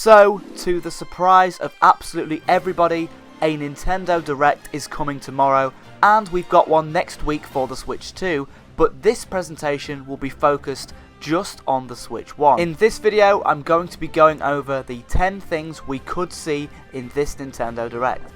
So, to the surprise of absolutely everybody, a Nintendo Direct is coming tomorrow, and we've got one next week for the Switch 2, but this presentation will be focused just on the Switch 1. In this video, I'm going to be going over the 10 things we could see in this Nintendo Direct.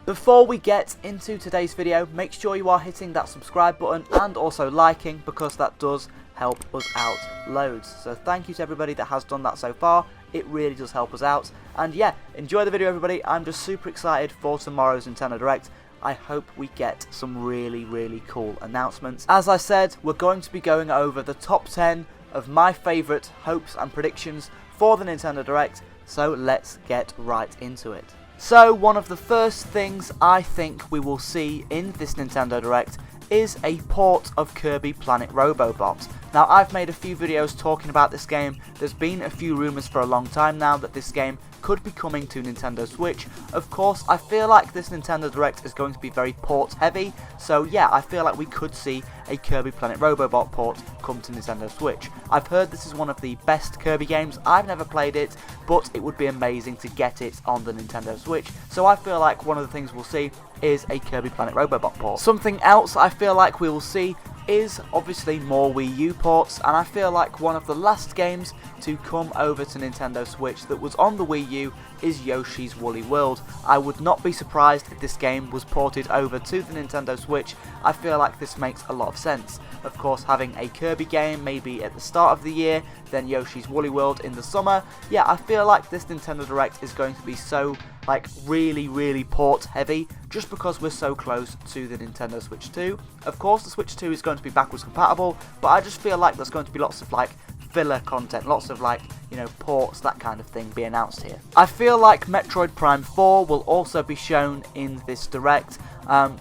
Before we get into today's video, make sure you are hitting that subscribe button and also liking, because that does help us out loads. So thank you to everybody that has done that so far. It really does help us out. And yeah, enjoy the video everybody. I'm just super excited for tomorrow's Nintendo Direct. I hope we get some really cool announcements. As I said, we're going to be going over the top 10 of my favourite hopes and predictions for the Nintendo Direct. So let's get right into it. So one of the first things I think we will see in this Nintendo Direct is a port of Kirby Planet Robobot. Now, I've made a few videos talking about this game. There's been a few rumours for a long time now that this game could be coming to Nintendo Switch. Of course, I feel like this Nintendo Direct is going to be very port heavy, so yeah, I feel like we could see a Kirby Planet Robobot port come to Nintendo Switch. I've heard this is one of the best Kirby games. I've never played it, but it would be amazing to get it on the Nintendo Switch, so I feel like one of the things we'll see is a Kirby Planet Robobot port. Something else I feel like we will see is obviously more Wii U ports, and I feel like one of the last games to come over to Nintendo Switch that was on the Wii U is Yoshi's Woolly World. I would not be surprised if this game was ported over to the Nintendo Switch. I feel like this makes a lot of sense. Of course, having a Kirby game maybe at the start of the year, then Yoshi's Woolly World in the summer. Yeah, I feel like this Nintendo Direct is going to be so really port heavy, just because we're so close to the Nintendo Switch 2. Of course, the Switch 2 is going to be backwards compatible, but I just feel like there's going to be lots of filler content, lots of ports, that kind of thing be announced here. I feel like Metroid Prime 4 will also be shown in this Direct.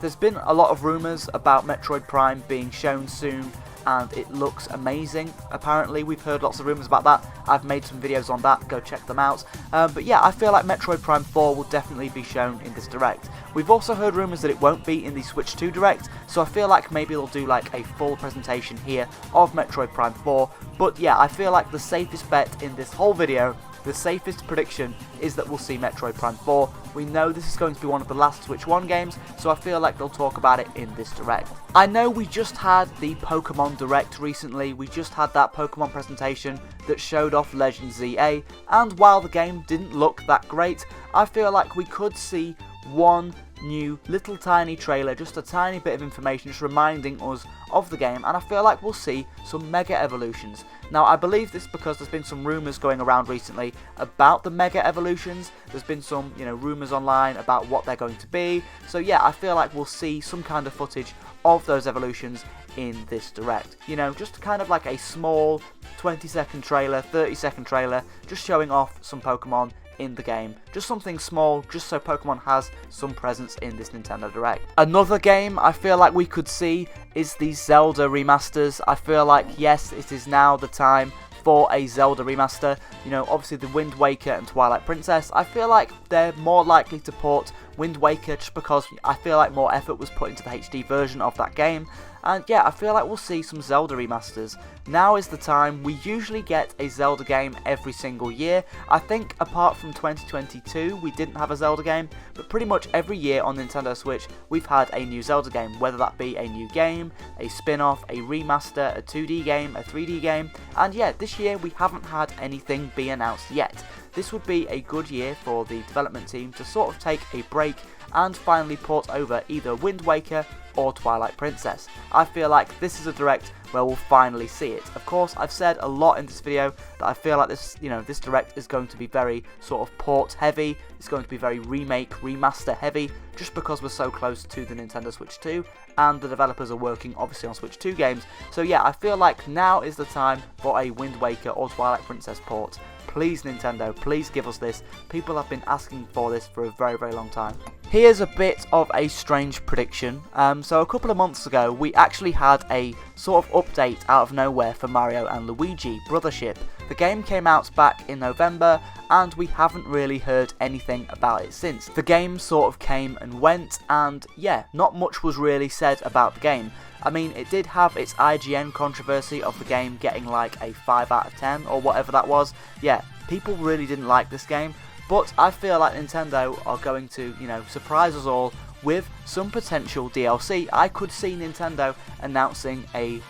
There's been a lot of rumours about Metroid Prime being shown soon, and it looks amazing. Apparently, we've heard lots of rumours about that. I've made some videos on that, go check them out. But yeah, I feel like Metroid Prime 4 will definitely be shown in this Direct. We've also heard rumours that it won't be in the Switch 2 Direct, so I feel like maybe they'll do a full presentation here of Metroid Prime 4. But yeah, I feel like the safest bet in this whole video, the safest prediction, is that we'll see Metroid Prime 4. We know this is going to be one of the last Switch 1 games, so I feel like they'll talk about it in this Direct. I know we just had the Pokemon Direct recently. We just had that Pokemon presentation that showed off Legend ZA, and while the game didn't look that great, I feel like we could see one new little tiny trailer, just a tiny bit of information just reminding us of the game, and I feel like we'll see some Mega Evolutions. Now, I believe this because there's been some rumours going around recently about the Mega Evolutions. There's been some, rumours online about what they're going to be. So yeah, I feel like we'll see some kind of footage of those evolutions in this Direct. Just kind of like a small 20-second trailer, 30-second trailer, just showing off some Pokemon in the game. Just something small, just so Pokemon has some presence in this Nintendo Direct. Another game I feel like we could see is the Zelda remasters. I feel like, yes, it is now the time for a Zelda remaster. Obviously the Wind Waker and Twilight Princess, I feel like they're more likely to port Wind Waker just because I feel like more effort was put into the HD version of that game. And yeah, I feel like we'll see some Zelda remasters. Now is the time. We usually get a Zelda game every single year. I think apart from 2022, we didn't have a Zelda game, but pretty much every year on Nintendo Switch, we've had a new Zelda game, whether that be a new game, a spin-off, a remaster, a 2D game, a 3D game, and yeah, this year we haven't had anything be announced yet. This would be a good year for the development team to sort of take a break and finally port over either Wind Waker or Twilight Princess. I feel like this is a Direct where we'll finally see it. Of course, I've said a lot in this video that I feel like this, this Direct is going to be very sort of port heavy. It's going to be very remake, remaster heavy, just because we're so close to the Nintendo Switch 2, and the developers are working obviously on Switch 2 games. So yeah, I feel like now is the time for a Wind Waker or Twilight Princess port. Please Nintendo, please give us this. People have been asking for this for a very long time. Here's a bit of a strange prediction. So a couple of months ago, we actually had a sort of update out of nowhere for Mario and Luigi Brothership. The game came out back in November, and we haven't really heard anything about it since. The game sort of came and went, and yeah, not much was really said about the game. I mean, it did have its IGN controversy of the game getting like a 5 out of 10 or whatever that was. Yeah, people really didn't like this game. But I feel like Nintendo are going to, surprise us all with some potential DLC. I could see Nintendo announcing a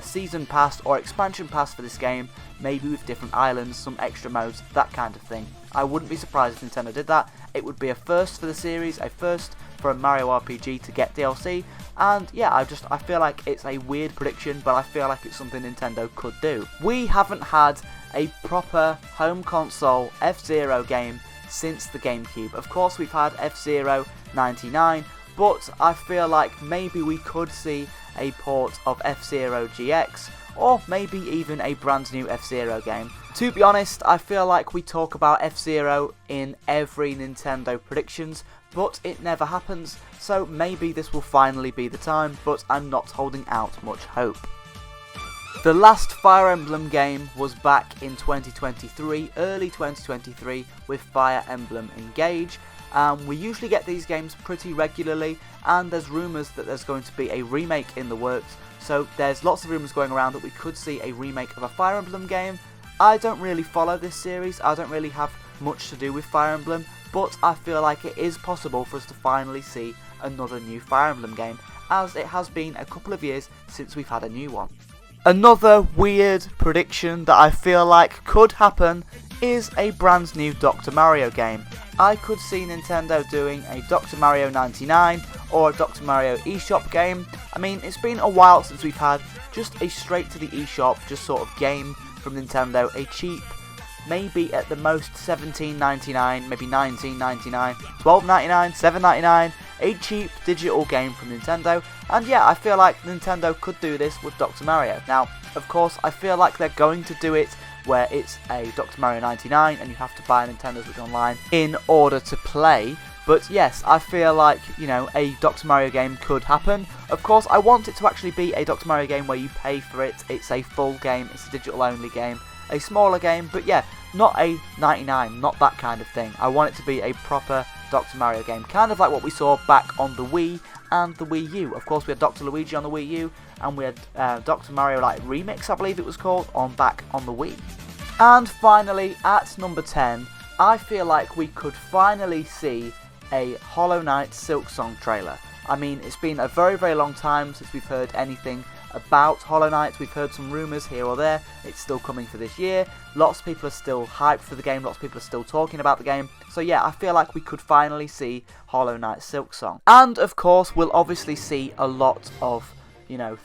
season pass or expansion pass for this game, maybe with different islands, some extra modes, that kind of thing. I wouldn't be surprised if Nintendo did that. It would be a first for the series, a first for a Mario RPG to get DLC, and yeah, I feel like it's a weird prediction, but I feel like it's something Nintendo could do. We haven't had a proper home console F-Zero game since the GameCube. Of course, we've had F-Zero 99, but I feel like maybe we could see a port of F-Zero GX, or maybe even a brand new F-Zero game. To be honest, I feel like we talk about F-Zero in every Nintendo predictions, but it never happens, so maybe this will finally be the time, but I'm not holding out much hope. The last Fire Emblem game was back in 2023, early 2023, with Fire Emblem Engage. We usually get these games pretty regularly, and there's rumours that there's going to be a remake in the works, so there's lots of rumours going around that we could see a remake of a Fire Emblem game. I don't really follow this series, I don't really have much to do with Fire Emblem, but I feel like it is possible for us to finally see another new Fire Emblem game, as it has been a couple of years since we've had a new one. Another weird prediction that I feel like could happen is a brand new Dr. Mario game. I could see Nintendo doing a Dr. Mario 99 or a Dr. Mario eShop game. I mean, it's been a while since we've had just a straight to the eShop just sort of game from Nintendo, a cheap, maybe at the most $17.99, maybe $19.99, $12.99, $7.99, a cheap digital game from Nintendo, and yeah, I feel like Nintendo could do this with Dr. Mario. Now, of course, I feel like they're going to do it where it's a Dr. Mario 99 and you have to buy a Nintendo Switch Online in order to play, but yes, I feel like, a Dr. Mario game could happen. Of course, I want it to actually be a Dr. Mario game where you pay for it, it's a full game, it's a digital only game, a smaller game, but yeah, not a 99, not that kind of thing. I want it to be a proper Dr. Mario game, kind of like what we saw back on the Wii and the Wii U. Of course, we had Dr. Luigi on the Wii U, and we had Dr. Mario Remix, I believe it was called, back on the Wii. And finally, at number 10, I feel like we could finally see a Hollow Knight Silksong trailer. I mean, it's been a very, very long time since we've heard anything about Hollow Knight. We've heard some rumours here or there. It's still coming for this year. Lots of people are still hyped for the game. Lots of people are still talking about the game. So yeah, I feel like we could finally see Hollow Knight Silksong. And of course, we'll obviously see a lot of,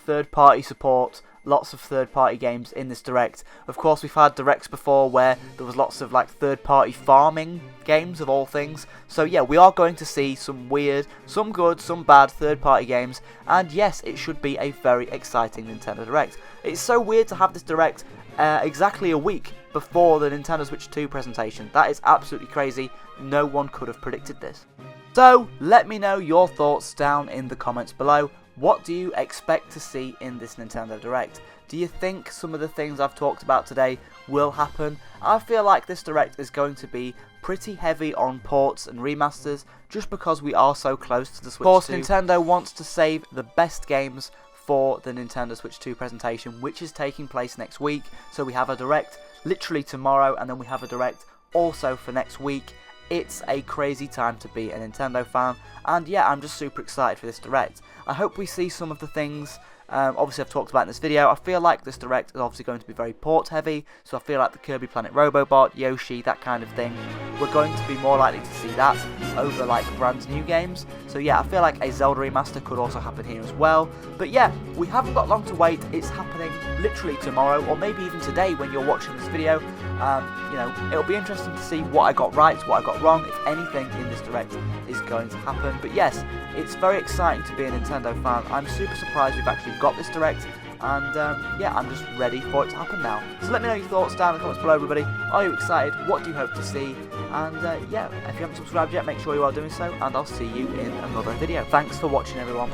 third-party support, lots of third-party games in this Direct. Of course, we've had Directs before where there was lots of third-party farming games of all things. So yeah, we are going to see some weird, some good, some bad third-party games. And yes, it should be a very exciting Nintendo Direct. It's so weird to have this Direct exactly a week before the Nintendo Switch 2 presentation. That is absolutely crazy. No one could have predicted this. So let me know your thoughts down in the comments below. What do you expect to see in this Nintendo Direct? Do you think some of the things I've talked about today will happen? I feel like this Direct is going to be pretty heavy on ports and remasters just because we are so close to the Switch 2. Of course, Nintendo wants to save the best games for the Nintendo Switch 2 presentation, which is taking place next week. So we have a Direct literally tomorrow, and then we have a Direct also for next week. It's a crazy time to be a Nintendo fan, and yeah, I'm just super excited for this Direct. I hope we see some of the things, obviously I've talked about in this video. I feel like this Direct is obviously going to be very port heavy, so I feel like the Kirby Planet Robobot, Yoshi, that kind of thing, we're going to be more likely to see that over brand new games. So yeah, I feel like a Zelda remaster could also happen here as well. But yeah, we haven't got long to wait. It's happening literally tomorrow, or maybe even today when you're watching this video. It'll be interesting to see what I got right, what I got wrong, if anything in this Direct is going to happen. But yes, it's very exciting to be a Nintendo fan. I'm super surprised we've actually got this Direct, and yeah, I'm just ready for it to happen now. So let me know your thoughts down in the comments below, everybody. Are you excited? What do you hope to see? And yeah, if you haven't subscribed yet, make sure you are doing so, and I'll see you in another video. Thanks for watching, everyone.